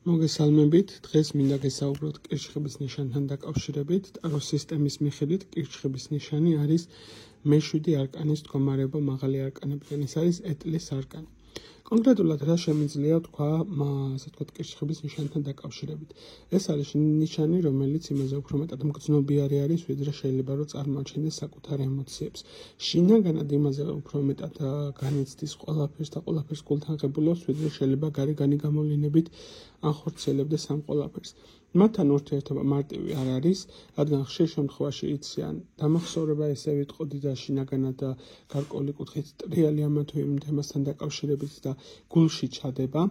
მოგესალმებით, დღეს მინდა გესაუბროთ კირჩხიბის ნიშანთან დაკავშირებით. ტაროს სისტემის მიხედვით კირჩხიბის ნიშანი არის მე-7 არკანის მდგომარეობა მაღალი არკანებიდან, ეს არის ეტლის არკანი. კონკრეტულად რა შემიძლია თქვა, ასე ვთქვათ, კირჩხიბის ნიშანთან დაკავშირებით. ეს არის ნიშანი, რომელიც იმაზე უფრო მეტად მგრძნობიარე არის, ვიდრე შეიძლება რომ წარმოაჩენდეს საკუთარ ემოციებს. შინაგანად იმაზე უფრო მეტად განიცდის ყველაფერს და ყველაფერს გულთან ღებულობს, ვიდრე შეიძლება გარეგანი გამოვლინებით ახორციელებდეს ამ ყველაფერს. მათთან ურთიერთობა მარტივი არ არის, რადგან ხშირ შემთხვევაში იციან დამახსოვრება, ესე ვიტყოდი და შინაგანად გარკვეული კუთხით ტრიალი ამა თუ იმ თემასთან დაკავშირებით და გულში ჩადება.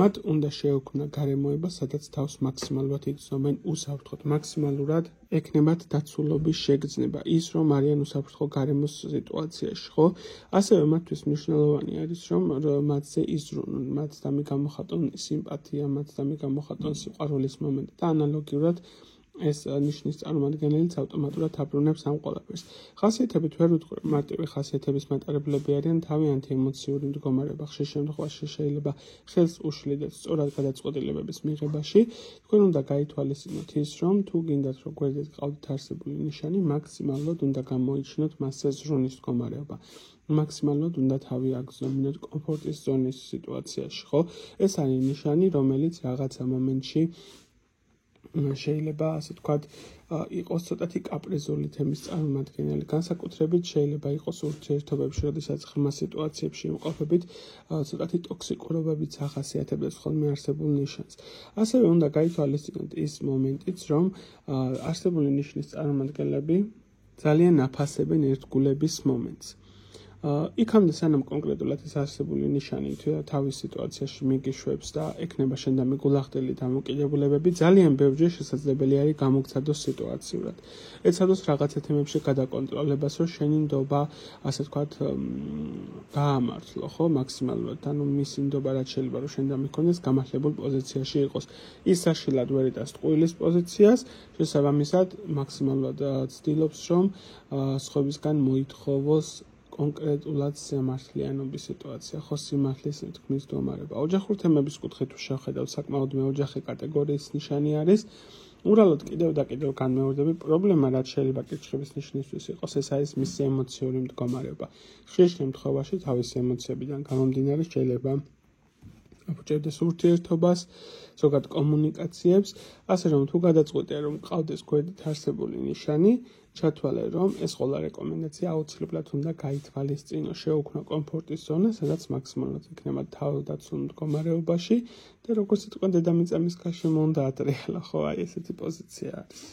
მათ უნდა შეექმნა გარემოება, სადაც თავს მაქსიმალურად იგრძნობენ უსაფრთხოდ, მაქსიმალურად ექნებათ დაცულობის შეგრძნება, ის რომ არიან უსაფრთხო გარემოს სიტუაციაში, ხო? ასევე მათთვის მნიშვნელოვანი არის, რომ მათზე იზრუნონ, მათ დამი გამოხატონ სიმპათია, მათ დამი გამოხატონ სიყვარულის მომენტი და ანალოგიურად ეს ნიშნის წარმომადგენელიც ავტომატურად აბრუნებს ამ ყველაფერს. ხასიათებით ვერ ვიტყვი, მარტივი ხასიათების მატარებლები არიან თავიანთი ემოციური მდგომარეობა. ხშირ შემთხვევაში შეიძლება ხელს უშლიდეთ სწორად გადაწყვეტილებების მიღებაში. თქვენ უნდა გაითვალისწინოთ ის, რომ თუ გინდათ რომ გვერდით გყავდეთ არსებული ნიშანი, მაქსიმალურად უნდა გამოიჩინოთ მასზე ზრუნის მდგომარეობა. მაქსიმალურად უნდა თავი აგზნობინოთ კომფორტის ზონის სიტუაციაში, ხო? ეს არის ნიშანი, რომელიც რაღაცა მომენტში შეიძლება, ასე ვთქვათ, იყოს ცოტათი კაპრიზული თემის წარმომადგენელი. განსაკუთრებით შეიძლება იყოს ურთიერთობებში, როდესაც ღრმა სიტუაციებში იმყოფებით, ცოტათი ტოქსიკურობებიც ახასიათებდეს ხოლმე არსებულ ნიშანს. ასევე უნდა გაითვალისწინოთ ის მომენტიც, რომ არსებული ნიშნის წარმომადგენლები ძალიან აფასებენ ერთგულების მომენტს. იქამდე სანამ კონკრეტულად ეს არსებული ნიშანი თავის სიტუაციაში მიგიშვებს და ექნება შენდამი გულახდელი დამოკიდებულებები, ძალიან ბევრჯერ შესაძლებელი არის გამოგცადოს სიტუაციურად. ეცადოს რაღაცა თემებში გადაკონტროლებას, რომ შენი ნდობა, ასე ვთქვათ, გაამართლო, ხო, მაქსიმალურად, ანუ მისი ნდობა რაც შეიძლება რომ შენდამი ქონდეს, გამართლებულ პოზიციაში იყოს. ის საშილად ვერ იტანს ტყუილის პოზიციას, შესაბამისად, მაქსიმალურად ცდილობს, რომ სხვებისგან მოითხოვოს კონკრეტულად სამართლიანობის სიტუაცია, ხო, სიმართლის თქმის მდგომარეობა. ოჯახურ თემების კუთხით თუ შევხედავთ, საკმაოდ მეოჯახე კატეგორიის ნიშანი არის. ურალოდ კიდევ და კიდევ განმეორდები, პრობლემა რაც შეიძლება კირჩხიბის ნიშნისთვის იყოს, ეს არის მისი ემოციური მდგომარეობა. ხშირ შემთხვევაში თავისი ემოციებიდან გამომდინარე შეიძლება აფუჭებდეს ურთიერთობას, ზოგადად კომუნიკაციებს, ასე რომ თუ გადაწყვეტია რომ ყავდეს გვერდით არსებული ნიშანი, ჩათვალე რომ ეს ყველა რეკომენდაცია აუცილებლად უნდა გაითვალისწინო, შეუქმნო კომფორტის ზონა, სადაც მაქსიმალურად იქნება თავდაცულ მდგომარეობაში და როგორც იტყვიან დედამიწამის გარშემო უნდა ატრიალა, ხო, აი ესეთი პოზიცია არის.